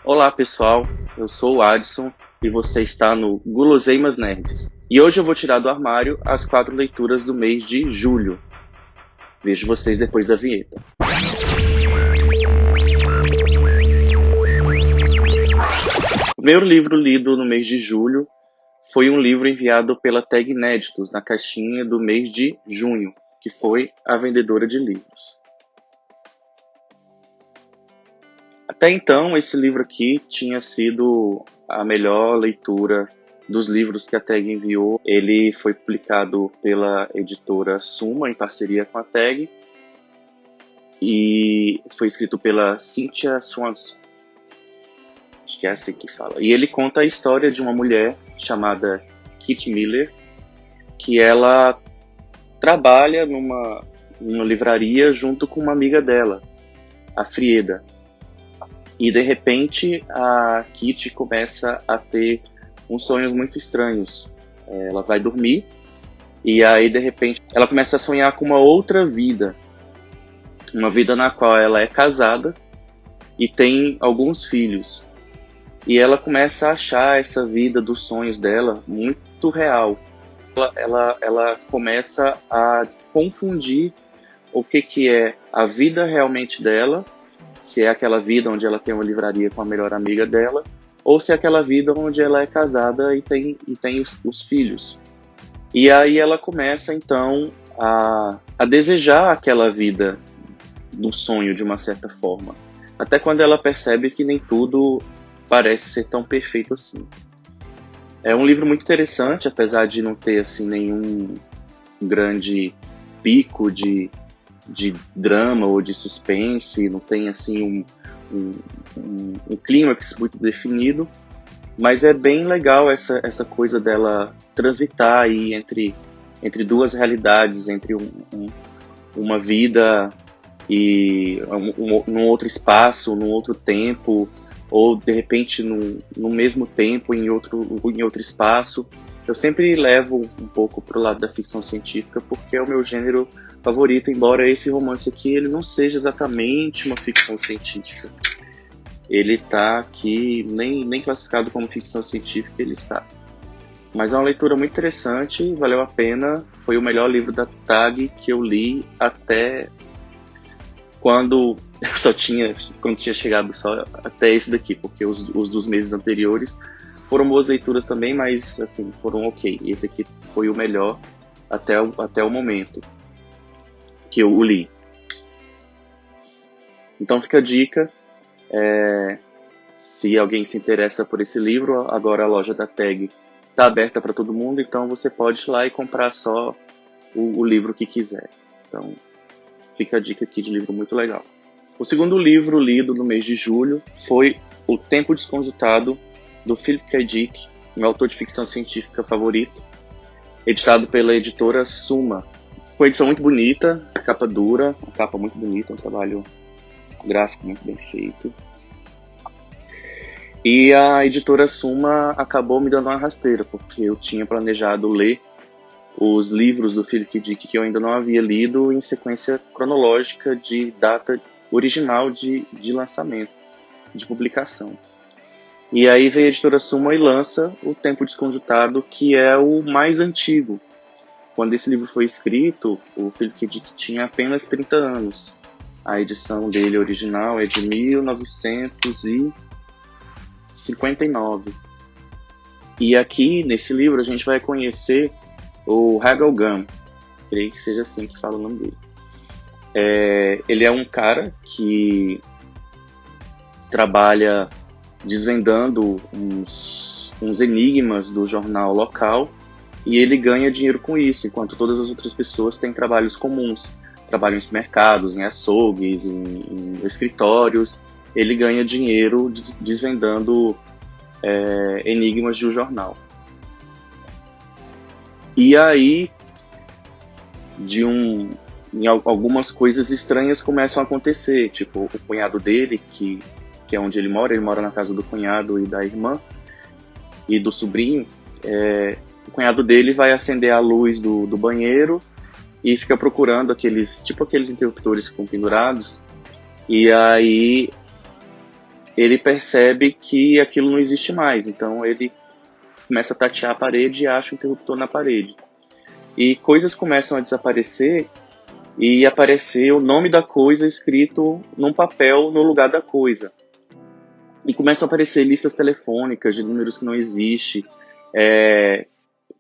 Olá pessoal, eu sou o Adson e você está no Guloseimas Nerds. E hoje eu vou tirar do armário as 4 leituras do mês de julho. Vejo vocês depois da vinheta. O primeiro livro lido no mês de julho foi um livro enviado pela Tag Inéditos na caixinha do mês de junho, que foi A Vendedora de Livros. Até então, esse livro aqui tinha sido a melhor leitura dos livros que a Tag enviou. Ele foi publicado pela editora Suma, em parceria com a Tag, e foi escrito pela Cynthia Swanson. Acho que é assim que fala. E ele conta a história de uma mulher chamada Kit Miller, que ela trabalha numa livraria junto com uma amiga dela, a Frieda. E de repente a Kitty começa a ter uns sonhos muito estranhos. Ela vai dormir e aí de repente ela começa a sonhar com uma outra vida. Uma vida na qual ela é casada e tem alguns filhos. E ela começa a achar essa vida dos sonhos dela muito real. Ela começa a confundir o que é a vida realmente dela, se é aquela vida onde ela tem uma livraria com a melhor amiga dela, ou se é aquela vida onde ela é casada e tem os filhos. E aí ela começa, então, a desejar aquela vida do sonho, de uma certa forma. Até quando ela percebe que nem tudo parece ser tão perfeito assim. É um livro muito interessante, apesar de não ter assim, nenhum grande pico de drama ou de suspense, não tem assim um clímax muito definido, mas é bem legal essa coisa dela transitar aí entre duas realidades, entre uma vida e num outro espaço, num outro tempo, ou de repente no mesmo tempo em outro espaço. Eu sempre levo um pouco pro lado da ficção científica porque é o meu gênero favorito, embora esse romance aqui ele não seja exatamente uma ficção científica. Ele tá aqui, nem classificado como ficção científica ele está. Mas é uma leitura muito interessante, valeu a pena. Foi o melhor livro da Tag que eu li até quando tinha chegado só até esse daqui, porque os dos meses anteriores foram boas leituras também, mas assim, foram ok. Esse aqui foi o melhor até o momento que eu o li. Então fica a dica. Se alguém se interessa por esse livro, agora a loja da Tag está aberta para todo mundo, então você pode ir lá e comprar só o livro que quiser. Então fica a dica aqui de livro muito legal. O segundo livro lido no mês de julho foi O Tempo Desconjutado, do Philip K. Dick, meu autor de ficção científica favorito, editado pela editora Suma. Uma edição muito bonita, a capa dura, uma capa muito bonita, um trabalho gráfico muito bem feito. E a editora Suma acabou me dando uma rasteira, porque eu tinha planejado ler os livros do Philip K. Dick que eu ainda não havia lido em sequência cronológica de data original de lançamento, de publicação. E aí veio a editora Suma e lança O Tempo Desconjutado, que é o mais antigo. Quando esse livro foi escrito, o Philip K. Dick tinha apenas 30 anos. A edição dele original é de 1959. E aqui, nesse livro, a gente vai conhecer o Hagel Gunn. Creio que seja assim que fala o nome dele. Ele é um cara que trabalha desvendando uns enigmas do jornal local e ele ganha dinheiro com isso, enquanto todas as outras pessoas têm trabalhos comuns, trabalham em mercados, em açougues, em escritórios. Ele ganha dinheiro desvendando enigmas de um jornal. E aí, algumas coisas estranhas começam a acontecer, tipo o cunhado dele, que é onde ele mora na casa do cunhado e da irmã e do sobrinho. O cunhado dele vai acender a luz do banheiro e fica procurando aqueles interruptores que ficam pendurados, e aí ele percebe que aquilo não existe mais. Então ele começa a tatear a parede e acha o interruptor na parede. E coisas começam a desaparecer e aparecer o nome da coisa escrito num papel no lugar da coisa. E começam a aparecer listas telefônicas de números que não existem,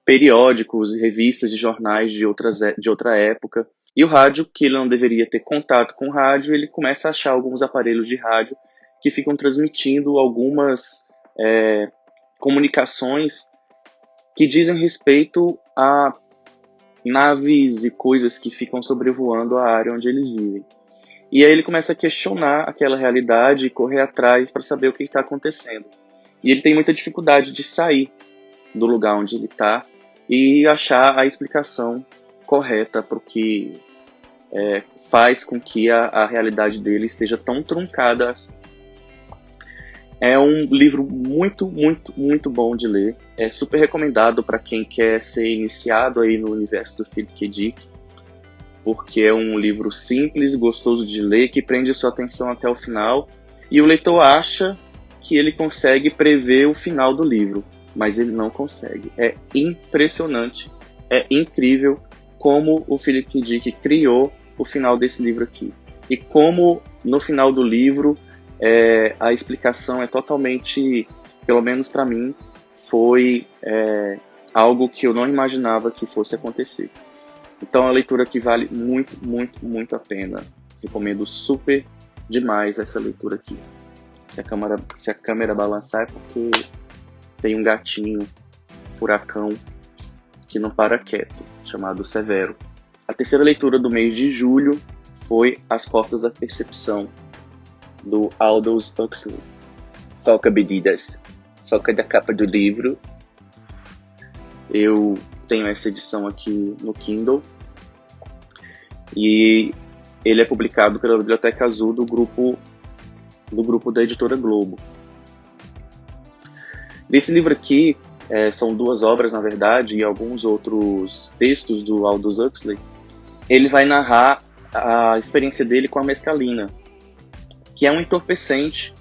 periódicos e revistas de jornais de outra época. E o rádio, que ele não deveria ter contato com o rádio, ele começa a achar alguns aparelhos de rádio que ficam transmitindo algumas comunicações que dizem respeito a naves e coisas que ficam sobrevoando a área onde eles vivem. E aí ele começa a questionar aquela realidade e correr atrás para saber o que está acontecendo. E ele tem muita dificuldade de sair do lugar onde ele está e achar a explicação correta para o que faz com que a realidade dele esteja tão truncada assim. É um livro muito, muito, muito bom de ler. É super recomendado para quem quer ser iniciado aí no universo do Philip K. Dick, porque é um livro simples, gostoso de ler, que prende sua atenção até o final, e o leitor acha que ele consegue prever o final do livro, mas ele não consegue. É impressionante, é incrível como o Philip K. Dick criou o final desse livro aqui. E como no final do livro a explicação é totalmente, pelo menos para mim, foi algo que eu não imaginava que fosse acontecer. Então é uma leitura que vale muito, muito, muito a pena. Recomendo super demais essa leitura aqui. Se a câmera balançar é porque tem um gatinho, furacão, que não para quieto, chamado Severo. A terceira leitura do mês de julho foi As Portas da Percepção, do Aldous Huxley. Toca bebidas, toca da capa do livro. Eu tenho essa edição aqui no Kindle e ele é publicado pela Biblioteca Azul do grupo da Editora Globo. Nesse livro aqui, são 2 obras na verdade e alguns outros textos do Aldous Huxley. Ele vai narrar a experiência dele com a mescalina, que é um entorpecente,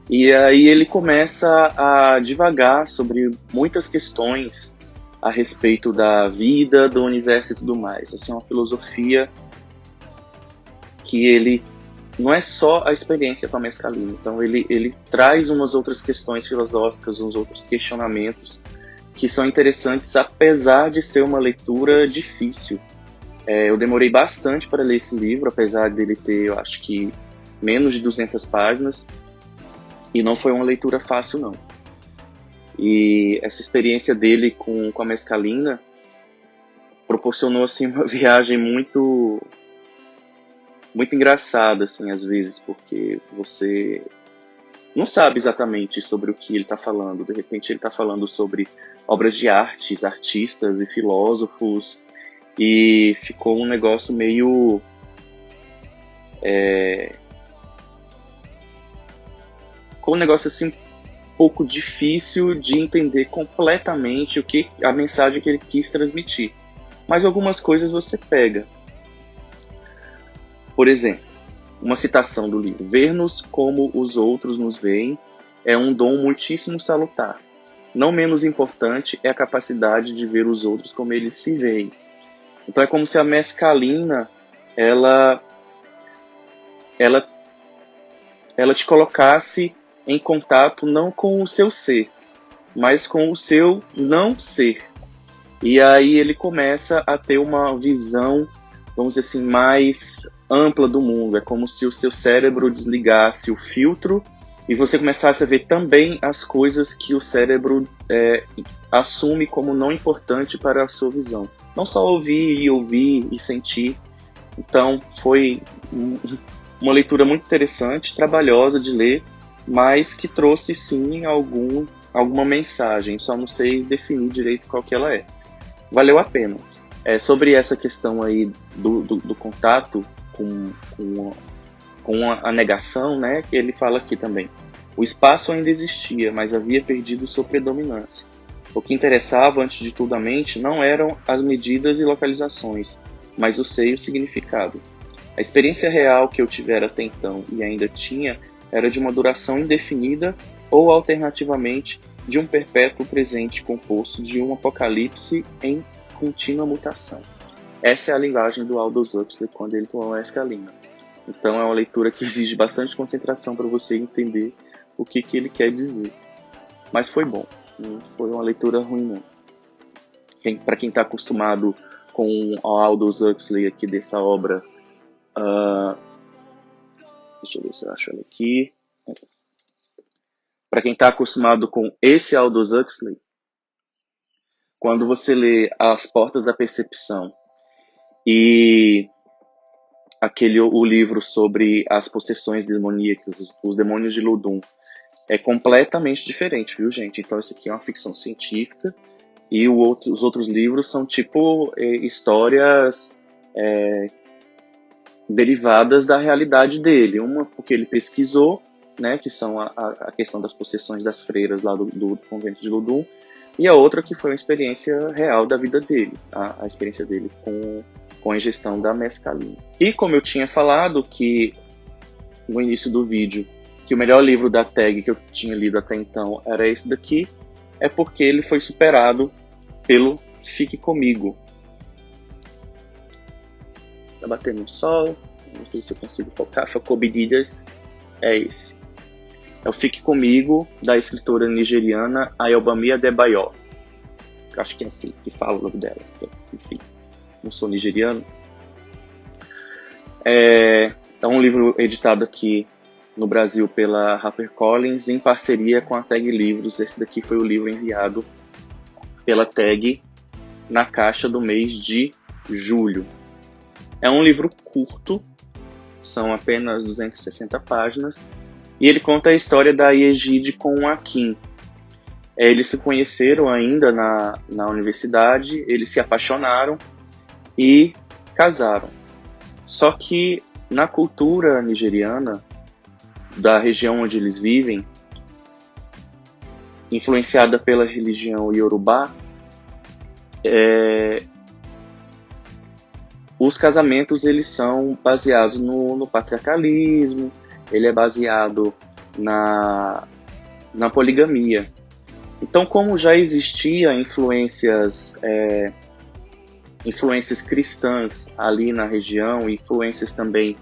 e aí ele começa a divagar sobre muitas questões a respeito da vida, do universo e tudo mais. Assim, é uma filosofia que ele não é só a experiência com a mescalina, então ele traz umas outras questões filosóficas, uns outros questionamentos que são interessantes, apesar de ser uma leitura difícil. Eu demorei bastante para ler esse livro, apesar dele ter, eu acho que, menos de 200 páginas, e não foi uma leitura fácil não. E essa experiência dele com a mescalina proporcionou assim uma viagem muito muito engraçada assim às vezes, porque você não sabe exatamente sobre o que ele está falando. De repente ele está falando sobre obras de artes, artistas e filósofos, e ficou um negócio meio com um negócio assim um pouco difícil de entender completamente a mensagem que ele quis transmitir. Mas algumas coisas você pega. Por exemplo, uma citação do livro: ver-nos como os outros nos veem é um dom muitíssimo salutar. Não menos importante é a capacidade de ver os outros como eles se veem. Então é como se a mescalina ela te colocasse em contato não com o seu ser, mas com o seu não ser. E aí ele começa a ter uma visão, vamos dizer assim, mais ampla do mundo. É como se o seu cérebro desligasse o filtro e você começasse a ver também as coisas que o cérebro assume como não importante para a sua visão. Não só ouvir e sentir. Então foi uma leitura muito interessante, trabalhosa de ler, mas que trouxe sim alguma mensagem. Só não sei definir direito qual que ela é. Valeu a pena. Sobre essa questão aí do contato com a negação, né, que ele fala aqui também. O espaço ainda existia, mas havia perdido sua predominância. O que interessava, antes de tudo, a mente não eram as medidas e localizações, mas o ser e o significado. A experiência real que eu tivera até então e ainda tinha era de uma duração indefinida ou, alternativamente, de um perpétuo presente composto de um apocalipse em contínua mutação. Essa é a linguagem do Aldous Huxley quando ele tomou a mescalina. Então é uma leitura que exige bastante concentração para você entender o que ele quer dizer. Mas foi bom, não foi uma leitura ruim não. Para quem está acostumado com o Aldous Huxley aqui dessa obra, deixa eu ver se eu acho ela aqui. Para quem está acostumado com esse Aldous Huxley, quando você lê As Portas da Percepção e o livro sobre as possessões demoníacas, os demônios de Ludum, é completamente diferente, viu, gente? Então, esse aqui é uma ficção científica e os outros livros são tipo histórias derivadas da realidade dele. Uma porque ele pesquisou, né, que são a questão das possessões das freiras lá do convento de Ludum, e a outra que foi uma experiência real da vida dele, a experiência dele com a ingestão da mescalina. E como eu tinha falado que no início do vídeo, que o melhor livro da tag que eu tinha lido até então era esse daqui, é porque ele foi superado pelo Fique Comigo. Tá batendo no sol, não sei se eu consigo focar, Focobididas, é esse. É o Fique Comigo, da escritora nigeriana Ayobami Adebayo. Acho que é assim que fala o nome dela. Enfim, não sou nigeriano. É um livro editado aqui no Brasil pela HarperCollins em parceria com a Tag Livros. Esse daqui foi o livro enviado pela Tag na caixa do mês de julho. É um livro curto, são apenas 260 páginas, e ele conta a história da Yejide com a Kim. Eles se conheceram ainda na universidade, eles se apaixonaram e casaram. Só que na cultura nigeriana, da região onde eles vivem, influenciada pela religião Yorubá, os casamentos eles são baseados no patriarcalismo, ele é baseado na poligamia. Então, como já existia influências cristãs ali na região, influências também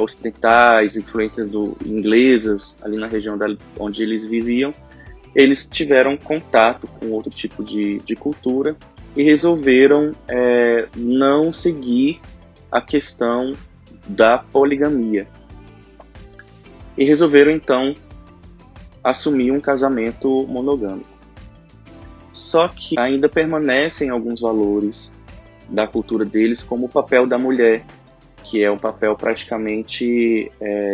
ocidentais, influências inglesas ali na região onde eles viviam, eles tiveram contato com outro tipo de cultura e resolveram não seguir a questão da poligamia. E resolveram, então, assumir um casamento monogâmico. Só que ainda permanecem alguns valores da cultura deles, como o papel da mulher, que é um papel praticamente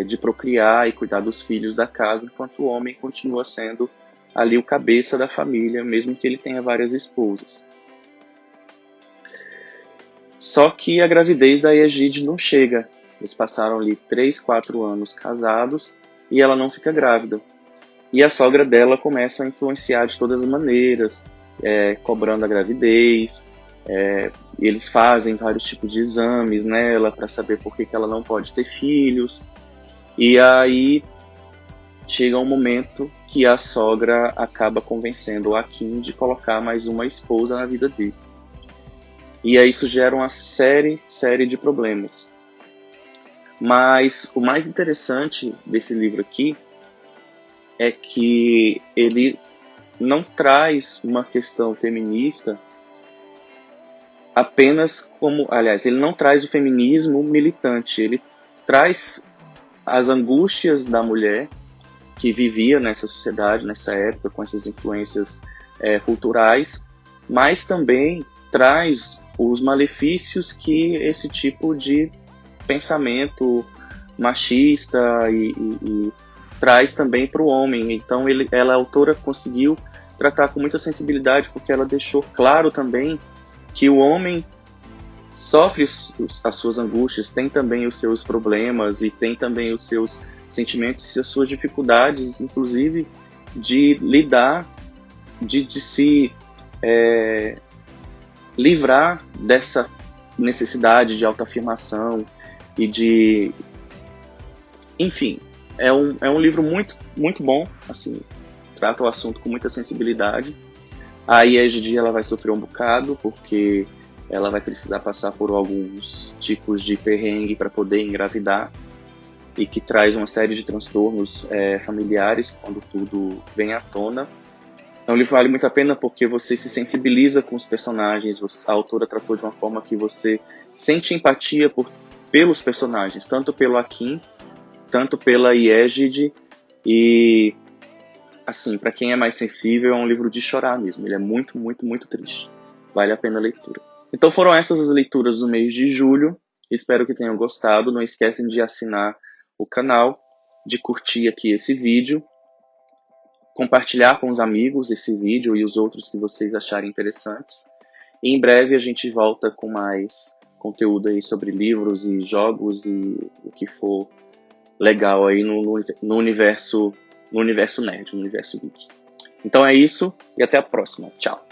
de procriar e cuidar dos filhos da casa, enquanto o homem continua sendo ali o cabeça da família, mesmo que ele tenha várias esposas. Só que a gravidez da Yejide não chega. Eles passaram ali 3, 4 anos casados e ela não fica grávida. E a sogra dela começa a influenciar de todas as maneiras, cobrando a gravidez. Eles fazem vários tipos de exames nela para saber por que ela não pode ter filhos. E aí chega um momento que a sogra acaba convencendo a Kim de colocar mais uma esposa na vida dele. E aí isso gera uma série de problemas. Mas o mais interessante desse livro aqui é que ele não traz uma questão feminista apenas como... Aliás, ele não traz o feminismo militante, ele traz as angústias da mulher que vivia nessa sociedade, nessa época, com essas influências culturais, mas também traz os malefícios que esse tipo de pensamento machista e traz também para o homem. Então a autora conseguiu tratar com muita sensibilidade, porque ela deixou claro também que o homem sofre as suas angústias, tem também os seus problemas e tem também os seus sentimentos e as suas dificuldades, inclusive de lidar, de se livrar dessa necessidade de autoafirmação e de... Enfim, É um livro muito, muito bom, assim, trata o assunto com muita sensibilidade. A IEGD ela vai sofrer um bocado, porque ela vai precisar passar por alguns tipos de perrengue para poder engravidar, e que traz uma série de transtornos familiares quando tudo vem à tona. Então, o livro vale muito a pena porque você se sensibiliza com os personagens, a autora tratou de uma forma que você sente empatia pelos personagens, tanto pelo Akin, tanto pela Yejide, e, assim, para quem é mais sensível, é um livro de chorar mesmo, ele é muito, muito, muito triste. Vale a pena a leitura. Então foram essas as leituras do mês de julho, espero que tenham gostado, não esquecem de assinar o canal, de curtir aqui esse vídeo, compartilhar com os amigos esse vídeo e os outros que vocês acharem interessantes. E em breve a gente volta com mais conteúdo aí sobre livros e jogos e o que for legal aí no universo nerd, no universo geek. Então é isso e até a próxima. Tchau.